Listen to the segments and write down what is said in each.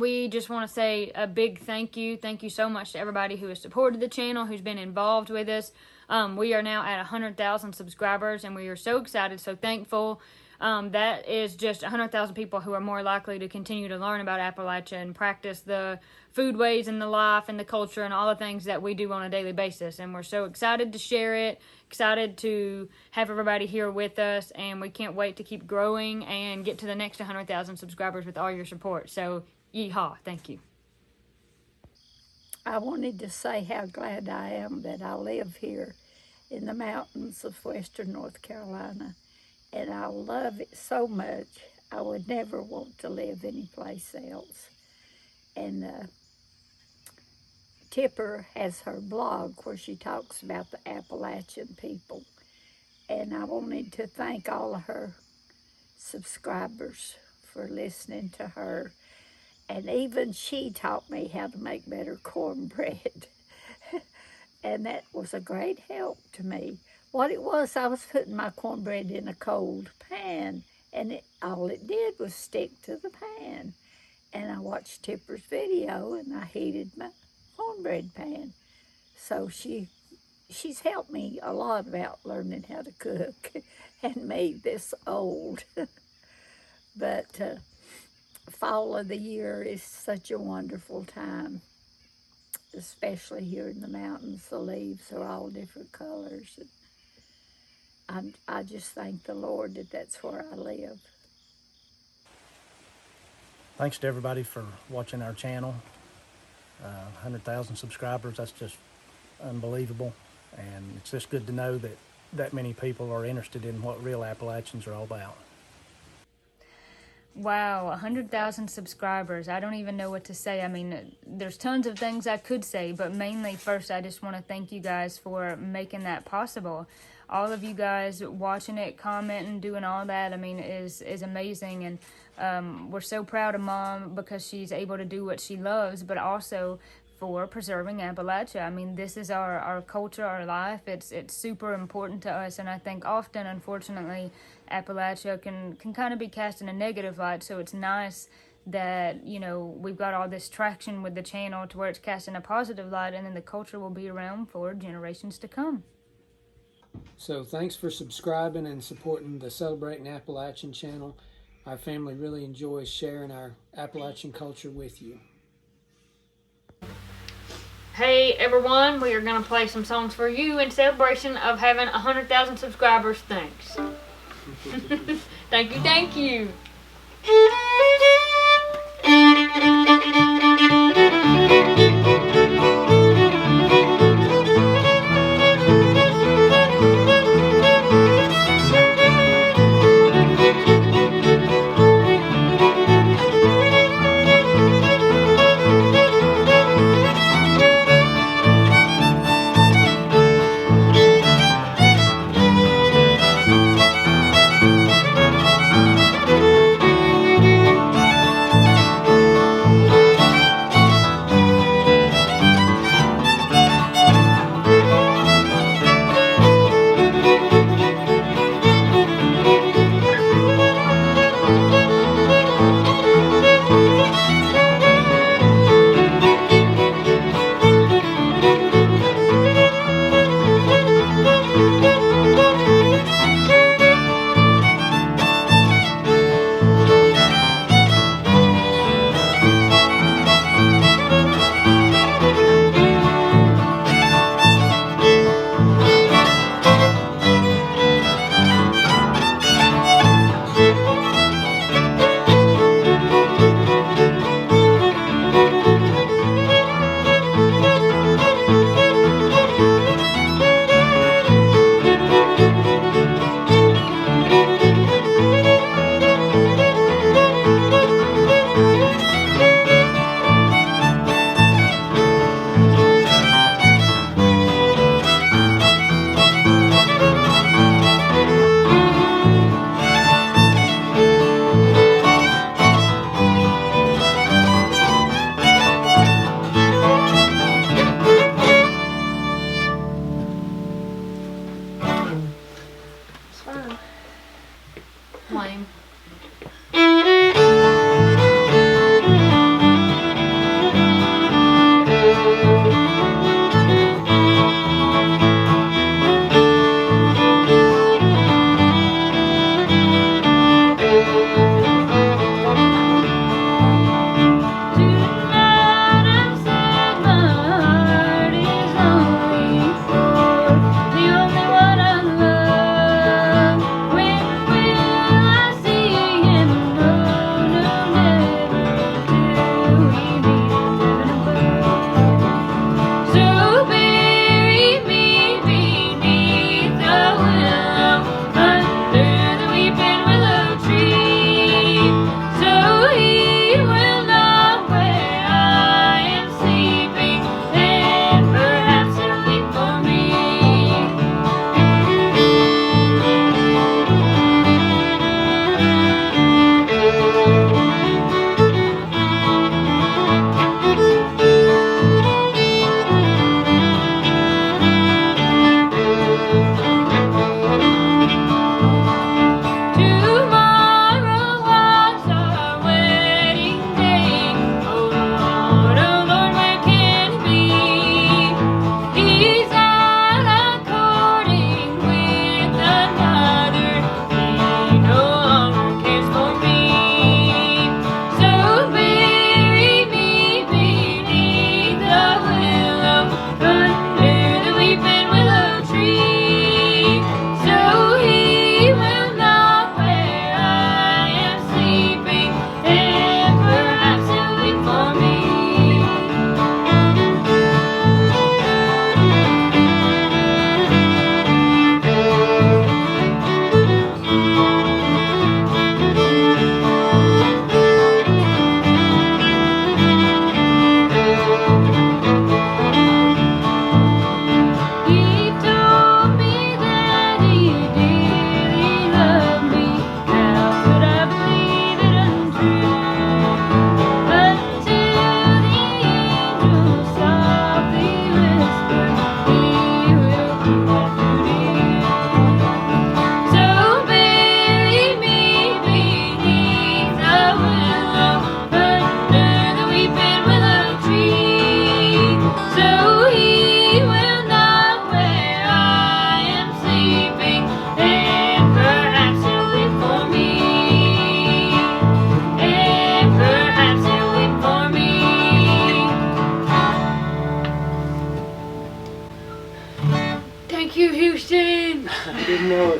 we just want to say a big thank you. Thank you so much to everybody who has supported the channel, who's been involved with us. We are now at 100,000 subscribers, and we are so excited, so thankful. That is just 100,000 people who are more likely to continue to learn about Appalachia and practice the food ways and the life and the culture and all the things that we do on a daily basis. And we're so excited to share it, excited to have everybody here with us, and we can't wait to keep growing and get to the next 100,000 subscribers with all your support. So, yeehaw, thank you. I wanted to say how glad I am that I live here in the mountains of western North Carolina. And I love it so much, I would never want to live anyplace else. And Tipper has her blog where she talks about the Appalachian people. And I wanted to thank all of her subscribers for listening to her. And even she taught me how to make better cornbread. And that was a great help to me. What it was, I was putting my cornbread in a cold pan, and all it did was stick to the pan. And I watched Tipper's video, and I heated my cornbread pan. So she's helped me a lot about learning how to cook, and me this old. But fall of the year is such a wonderful time, especially here in the mountains. The leaves are all different colors. And I just thank the Lord that that's where I live. Thanks to everybody for watching our channel. 100,000 subscribers, that's just unbelievable. And it's just good to know that that many people are interested in what real Appalachians are all about. Wow, 100,000 subscribers. I don't even know what to say. I mean, there's tons of things I could say, but mainly first I just want to thank you guys for making that possible. All of you guys watching it, commenting, doing all that, I mean, is amazing. And we're so proud of Mom because she's able to do what she loves, but also for preserving Appalachia. I mean, this is our culture, our life. It's super important to us, and I think often, unfortunately, Appalachia can kind of be cast in a negative light. So it's nice that, you know, we've got all this traction with the channel to where it's cast in a positive light, and then the culture will be around for generations to come. So thanks for subscribing and supporting the Celebrating Appalachian channel. Our family really enjoys sharing our Appalachian culture with you. Hey everyone, we are going to play some songs for you in celebration of having 100,000 subscribers. Thanks. Thank you, thank you.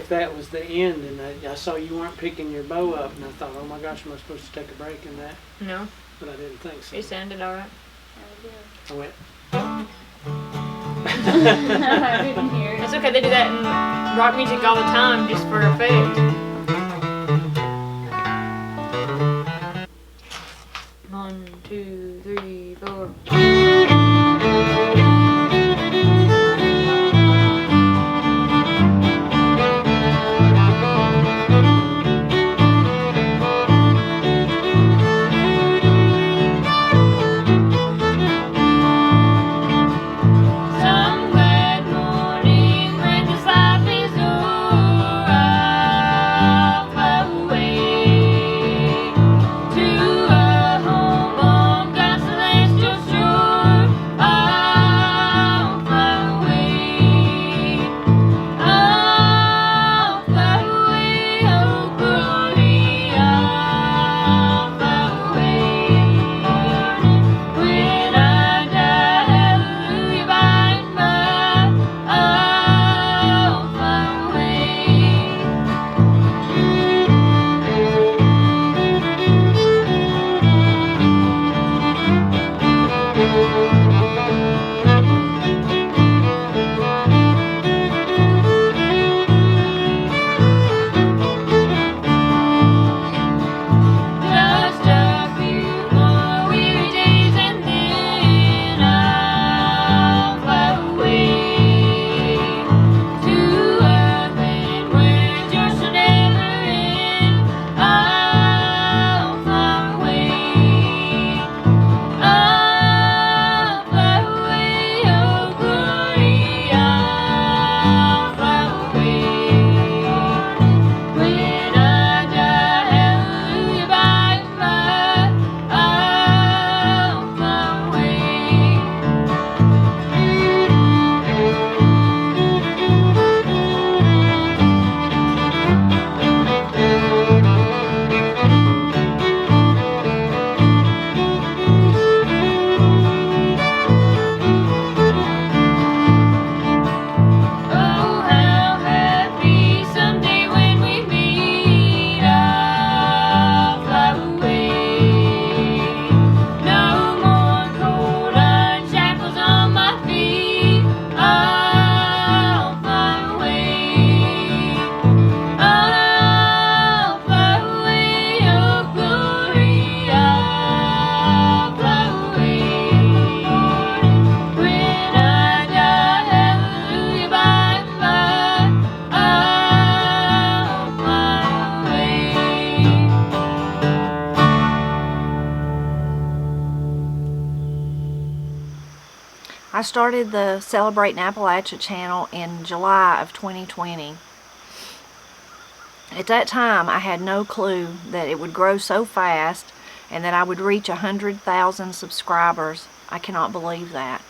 if that was the end, and I saw you weren't picking your bow up, and I thought, oh my gosh, am I supposed to take a break in that? No, But I didn't think so. it sounded all right. I went, I didn't hear it. It's okay, they do that in rock music all the time just for effect. 1, 2, 3, 4. Some glad morning when this life is o'er, I'll fly away to a home on God's celestial shore. I'll fly away. I'll fly away, oh Corie. I'll fly away. When I die, hallelujah, by and by, I'll fly away. Just a few more weary days and then I'll fly away to a land where joy shall never end. I'll fly away. I'll fly away, oh Corie. I'll fly away. When I die, hallelujah, by and by, I'll fly away. Oh, how happy someday when we meet, I'll fly away. No more cold iron shackles on my feet, I'll fly away. I'll fly away, oh Corie. I'll fly away. When I die, hallelujah, by and by, I'll fly away. I started the Celebrating Appalachia channel in July of 2020. At that time, I had no clue that it would grow so fast and that I would reach 100,000 subscribers. I cannot believe that.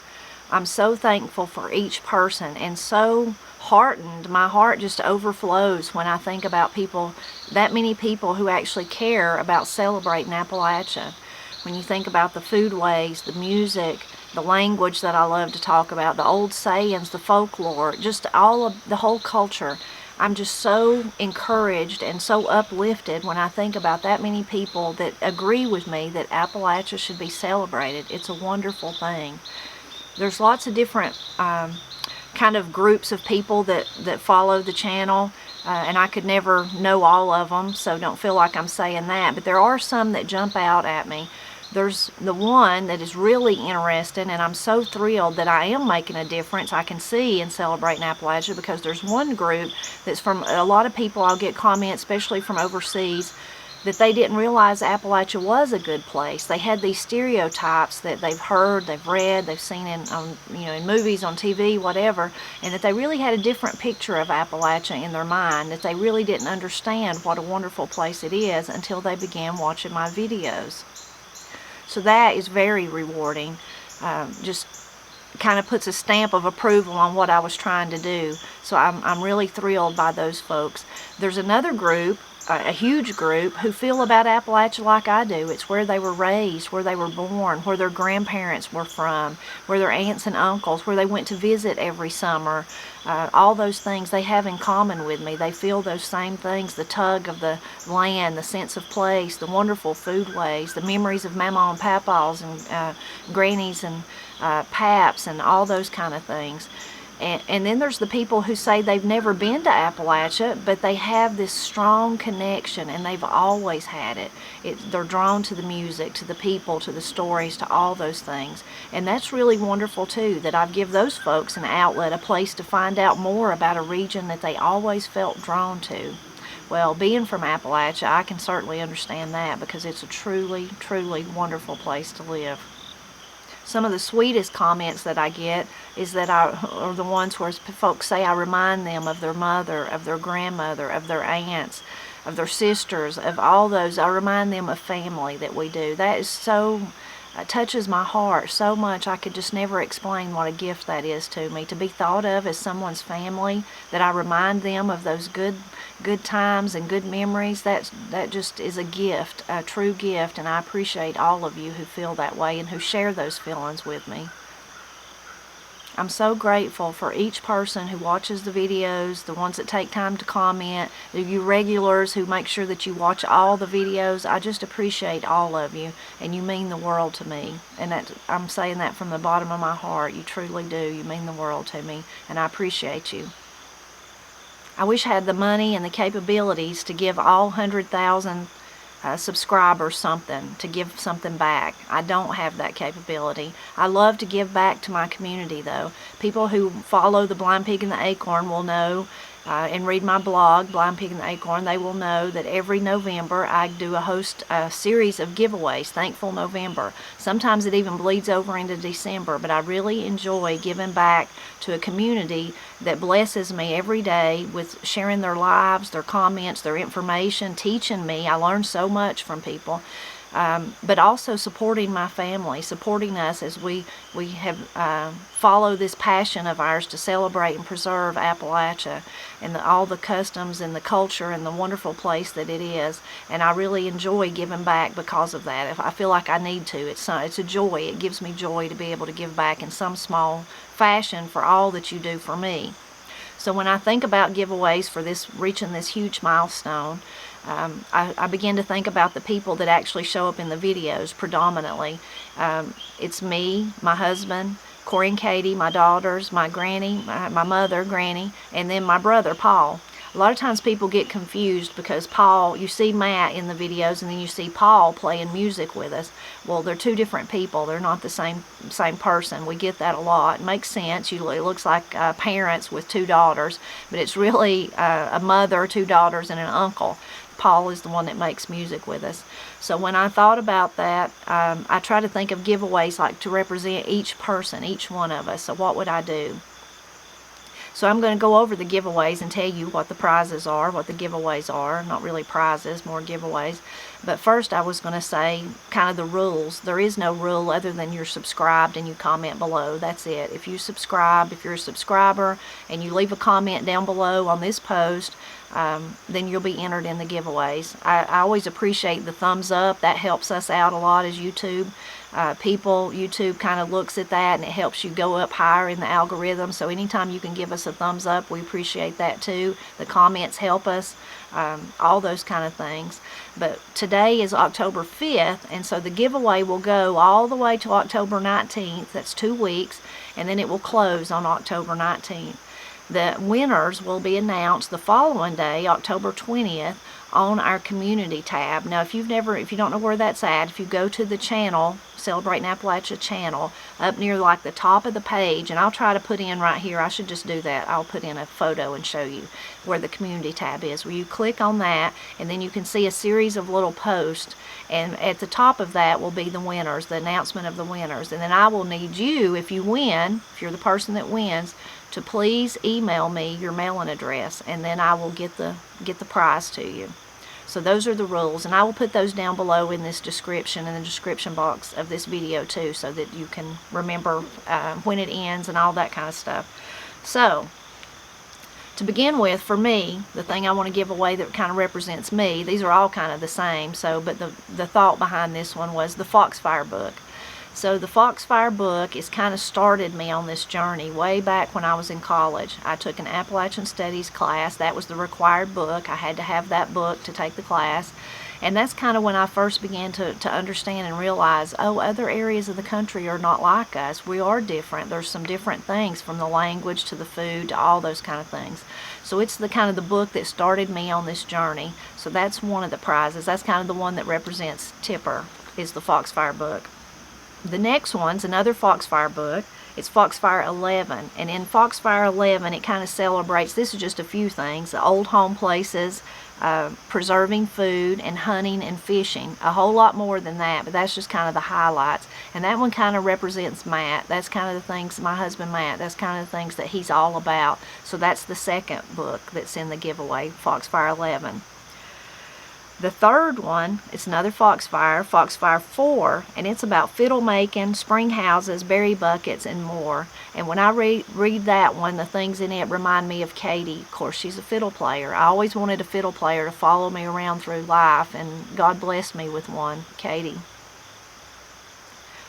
I'm so thankful for each person and so heartened. My heart just overflows when I think about people, that many people who actually care about celebrating Appalachia. When you think about the foodways, the music, the language that I love to talk about, the old sayings, the folklore, just all of the whole culture. I'm just so encouraged and so uplifted when I think about that many people that agree with me that Appalachia should be celebrated. It's a wonderful thing. There's lots of different kind of groups of people that follow the channel, and I could never know all of them, so don't feel like I'm saying that, but there are some that jump out at me. There's the one that is really interesting, and I'm so thrilled that I am making a difference. I can see in Celebrating Appalachia, because there's one group that's from a lot of people. I'll get comments, especially from overseas, that they didn't realize Appalachia was a good place. They had these stereotypes that they've heard, they've read, they've seen in in movies, on TV, whatever, and that they really had a different picture of Appalachia in their mind, that they really didn't understand what a wonderful place it is until they began watching my videos. So that is very rewarding. Just kind of puts a stamp of approval on what I was trying to do. So I'm really thrilled by those folks. There's another group a huge group who feel about Appalachia like I do. It's where they were raised, where they were born, where their grandparents were from, where their aunts and uncles, where they went to visit every summer. All those things they have in common with me. They feel those same things, the tug of the land, the sense of place, the wonderful foodways, the memories of Mama and Papa's and grannies and paps and all those kind of things. And then there's the people who say they've never been to Appalachia, but they have this strong connection, and they've always had it. They're drawn to the music, to the people, to the stories, to all those things. And that's really wonderful too, that I've given those folks an outlet, a place to find out more about a region that they always felt drawn to. Well, being from Appalachia, I can certainly understand that, because it's a truly, truly wonderful place to live. Some of the sweetest comments that I get is that are the ones where folks say I remind them of their mother, of their grandmother, of their aunts, of their sisters, of all those. I remind them of family that we do. That is so, touches my heart so much. I could just never explain what a gift that is to me, to be thought of as someone's family, that I remind them of those good times and good memories. That just is a gift, a true gift, and I appreciate all of you who feel that way and who share those feelings with me. I'm so grateful for each person who watches the videos, the ones that take time to comment, you regulars who make sure that you watch all the videos. I just appreciate all of you, and you mean the world to me. And I'm saying that from the bottom of my heart. You truly do. You mean the world to me, and I appreciate you. I wish I had the money and the capabilities to give all 100,000 subscribers something, to give something back. I don't have that capability. I love to give back to my community though. People who follow the Blind Pig and the Acorn will know and read my blog, Blind Pig and the Acorn. They will know that every November I do host a series of giveaways, Thankful November. Sometimes it even bleeds over into December, but I really enjoy giving back to a community that blesses me every day with sharing their lives, their comments, their information, teaching me. I learn so much from people. But also supporting my family, supporting us as we have follow this passion of ours to celebrate and preserve Appalachia and all the customs and the culture and the wonderful place that it is. And I really enjoy giving back because of that. If I feel like I need to, it's a joy. It gives me joy to be able to give back in some small fashion for all that you do for me. So when I think about giveaways for reaching this huge milestone, I begin to think about the people that actually show up in the videos predominantly. It's me, my husband, Corie and Katie, my daughters, my granny, my mother, Granny, and then my brother, Paul. A lot of times people get confused because Paul, you see Matt in the videos and then you see Paul playing music with us. Well, they're two different people. They're not the same person. We get that a lot. It makes sense. It looks like parents with two daughters, but it's really a mother, two daughters, and an uncle. Paul is the one that makes music with us. So when I thought about that, I try to think of giveaways like to represent each person, each one of us. So what would I do? So I'm going to go over the giveaways and tell you what the prizes are, what the giveaways are. Not really prizes, more giveaways. But first I was going to say kind of the rules. There is no rule other than you're subscribed and you comment below. That's it. If you subscribe, if you're a subscriber and you leave a comment down below on this post, then you'll be entered in the giveaways. I always appreciate the thumbs up. That helps us out a lot as YouTube. YouTube kind of looks at that and it helps you go up higher in the algorithm. So anytime you can give us a thumbs up, we appreciate that too. The comments help us, all those kind of things. But today is October 5th, and so the giveaway will go all the way to October 19th. That's 2 weeks, and then it will close on October 19th. The winners will be announced the following day, October 20th, on our community tab. Now, if you don't know where that's at, if you go to the channel, Celebrating Appalachia channel, up near like the top of the page, and I'll try to put in right here, I should just do that. I'll put in a photo and show you where the community tab is, where you click on that, and then you can see a series of little posts, and at the top of that will be the winners, the announcement of the winners. And then I will need you, if you win, if you're the person that wins, to please email me your mailing address, and then I will get the prize to you. So those are the rules, and I will put those down below in this description, in the description box of this video too, so that you can remember when it ends and all that kind of stuff. So To begin with, for me, the thing I want to give away that kind of represents me, these are all kind of the same, but the thought behind this one was the Foxfire Book. So the Foxfire Book is kind of started me on this journey way back when I was in college. I took an Appalachian Studies class. That was the required book. I had to have that book to take the class. And that's kind of when I first began to understand and realize, oh, other areas of the country are not like us. We are different. There's some different things, from the language to the food to all those kind of things. So it's the kind of the book that started me on this journey. So that's one of the prizes. That's kind of the one that represents Tipper, is the Foxfire Book. The next one's another Foxfire book. It's Foxfire 11, and in Foxfire 11 it kind of celebrates, this is just a few things, the old home places, preserving food, and hunting and fishing. A whole lot more than that, but that's just kind of the highlights. And that one kind of represents Matt. That's kind of the things, my husband Matt, that's kind of the things that he's all about. So that's the second book that's in the giveaway, Foxfire 11. The third one, it's another Foxfire, Foxfire 4, and it's about fiddle making, spring houses, berry buckets, and more. And when I read that one, the things in it remind me of Katie. Of course, she's a fiddle player. I always wanted a fiddle player to follow me around through life, and God blessed me with one, Katie.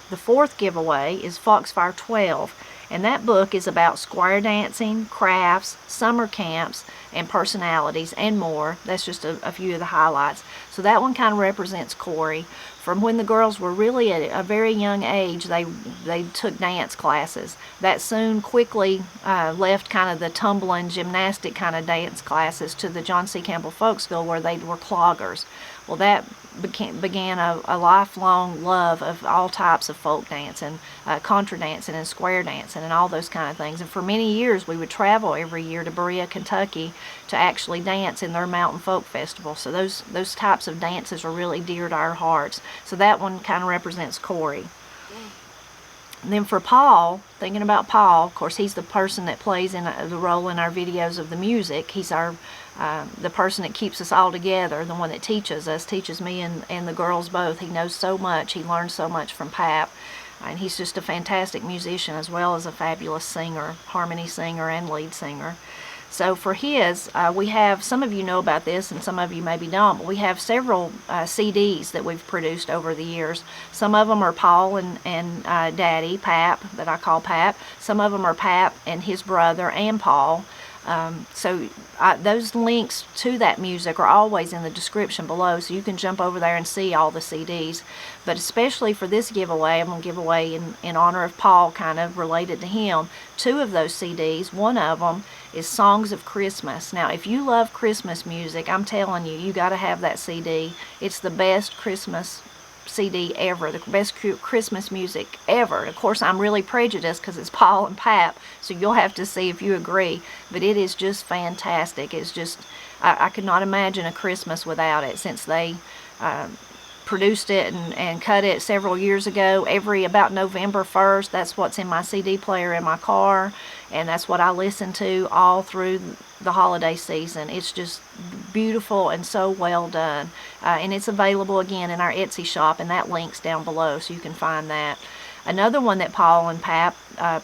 The fourth giveaway is Foxfire 12, and that book is about square dancing, crafts, summer camps, and personalities, and more. That's just a few of the highlights. So that one kind of represents Corie. From when the girls were really at a very young age, they took dance classes. That soon quickly left kind of the tumbling, gymnastic kind of dance classes to the John C. Campbell Folk School, where they were cloggers. Well, that began a lifelong love of all types of folk dancing, contra dancing and square dancing and all those kind of things. And for many years we would travel every year to Berea, Kentucky to actually dance in their mountain folk festival. So those types of dances are really dear to our hearts. So that one kind of represents Corie. And then for Paul, thinking about Paul, of course he's the person that plays in the role in our videos of the music. He's our the person that keeps us all together, the one that teaches me and the girls both. He knows so much. He learned so much from Pap. And he's just a fantastic musician as well as a fabulous singer, harmony singer and lead singer. So for his, we have, some of you know about this and some of you maybe don't, but we have several CDs that we've produced over the years. Some of them are Paul and Daddy, Pap, that I call Pap. Some of them are Pap and his brother and Paul. So those links to that music are always in the description below, so you can jump over there and see all the CDs. But especially for this giveaway, I'm going to give away in honor of Paul, kind of related to him, 2 of those CDs. One of them is Songs of Christmas. Now, if you love Christmas music, I'm telling you, you got to have that CD. It's the best Christmas CD ever, the best Christmas music ever. Of course, I'm really prejudiced because it's Paul and Pap, so you'll have to see if you agree, but it is just fantastic. It's just, I could not imagine a Christmas without it, since they produced it and cut it several years ago. About November 1st, that's what's in my CD player in my car, and that's what I listen to all through the holiday season. It's just beautiful and so well done. And it's available again in our Etsy shop, and that link's down below, so you can find that. Another one that Paul and Pap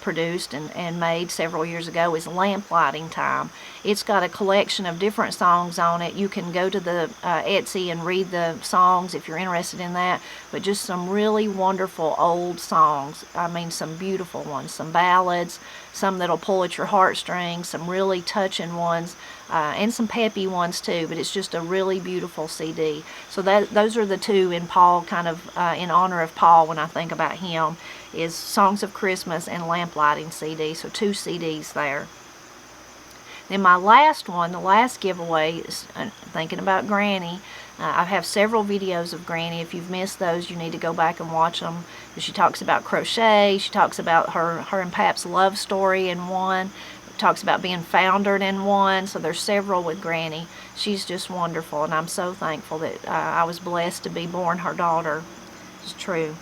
produced and made several years ago is Lamp Lighting Time. It's got a collection of different songs on it. You can go to the Etsy and read the songs if you're interested in that, but just some really wonderful old songs. I mean, some beautiful ones, some ballads, some that'll pull at your heartstrings, some really touching ones, and some peppy ones too, but it's just a really beautiful CD. So those are the 2 in Paul, kind of in honor of Paul when I think about him, is Songs of Christmas and Lamp Lighting CD. So 2 CDs there. Then my last one, the last giveaway, is thinking about Granny. I have several videos of Granny. If you've missed those, you need to go back and watch them. She talks about crochet. She talks about her and Pap's love story in one. Talks about being foundered in one. So there's several with Granny. She's just wonderful, and I'm so thankful that I was blessed to be born her daughter. It's true.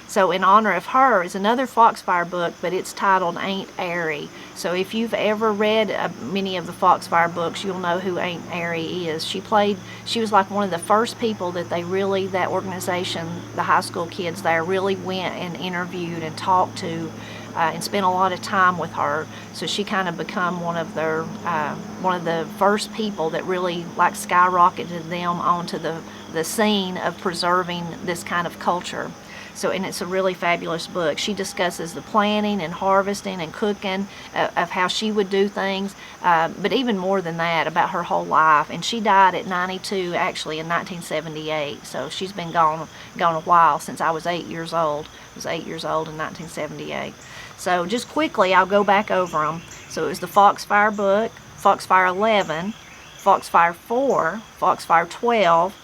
So in honor of her is another Foxfire book, but it's titled Aunt Arie. So if you've ever read many of the Foxfire books, you'll know who Aunt Arie is. She was like one of the first people that that organization, the high school kids there, really went and interviewed and talked to and spent a lot of time with her. So she kind of become one of the first people that really like skyrocketed them onto the scene of preserving this kind of culture. So, and it's a really fabulous book. She discusses the planting and harvesting and cooking of how she would do things, but even more than that, about her whole life. And she died at 92, actually, in 1978. So she's been gone a while, since I was 8 years old. I was 8 years old in 1978. So just quickly, I'll go back over them. So it was the Foxfire Book, Foxfire 11, Foxfire 4, Foxfire 12,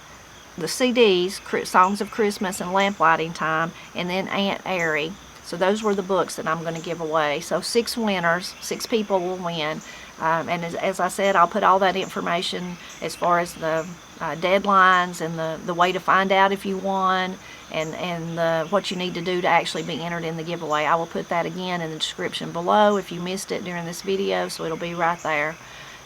the CDs, Songs of Christmas and Lamplighting Time, and then Aunt Arie. So those were the books that I'm going to give away. So 6 winners, 6 people will win. And as I said, I'll put all that information as far as the deadlines and the way to find out if you won, and what you need to do to actually be entered in the giveaway. I will put that again in the description below if you missed it during this video, so it'll be right there.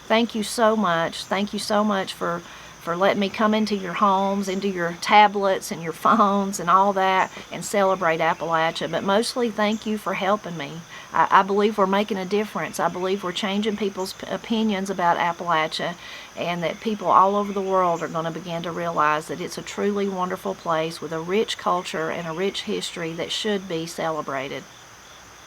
Thank you so much. Thank you so much for letting me come into your homes, into your tablets and your phones and all that, and celebrate Appalachia. But mostly, thank you for helping me. I believe we're making a difference. I believe we're changing people's opinions about Appalachia, and that people all over the world are going to begin to realize that it's a truly wonderful place with a rich culture and a rich history that should be celebrated.